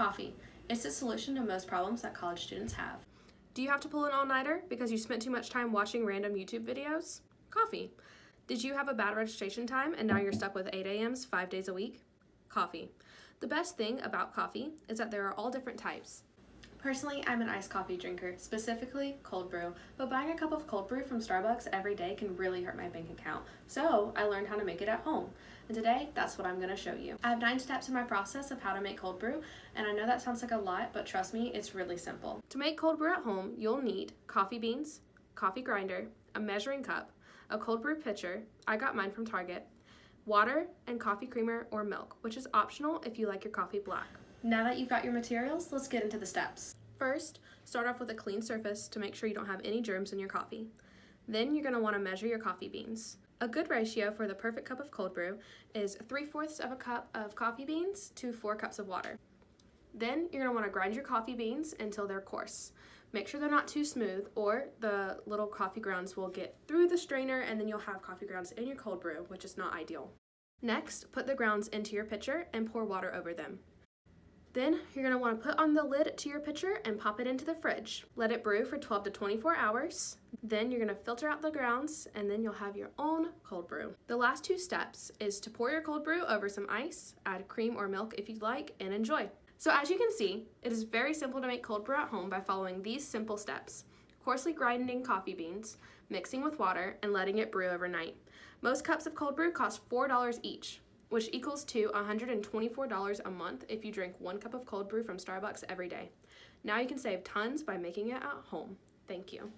Coffee. It's the solution to most problems that college students have. Do you have to pull an all-nighter because you spent too much time watching random YouTube videos? Coffee. Did you have a bad registration time and now you're stuck with 8 a.m.s 5 days a week? Coffee. The best thing about coffee is that there are all different types. Personally, I'm an iced coffee drinker, specifically cold brew, but buying a cup of cold brew from Starbucks every day can really hurt my bank account, so I learned how to make it at home. And today, that's what I'm going to show you. I have 9 steps in my process of how to make cold brew, and I know that sounds like a lot, but trust me, it's really simple. To make cold brew at home, you'll need coffee beans, coffee grinder, a measuring cup, a cold brew pitcher, I got mine from Target, water, and coffee creamer or milk, which is optional if you like your coffee black. Now that you've got your materials, let's get into the steps. First, start off with a clean surface to make sure you don't have any germs in your coffee. Then you're going to want to measure your coffee beans. A good ratio for the perfect cup of cold brew is 3/4 of a cup of coffee beans to 4 cups of water. Then you're going to want to grind your coffee beans until they're coarse. Make sure they're not too smooth or the little coffee grounds will get through the strainer and then you'll have coffee grounds in your cold brew, which is not ideal. Next, put the grounds into your pitcher and pour water over them. Then you're going to want to put on the lid to your pitcher and pop it into the fridge. Let it brew for 12 to 24 hours. Then you're going to filter out the grounds and then you'll have your own cold brew. The last 2 steps is to pour your cold brew over some ice, add cream or milk if you'd like, and enjoy. So as you can see, it is very simple to make cold brew at home by following these simple steps. Coarsely grinding coffee beans, mixing with water, and letting it brew overnight. Most cups of cold brew cost $4 each, which equals to $124 a month if you drink 1 cup of cold brew from Starbucks every day. Now you can save tons by making it at home. Thank you.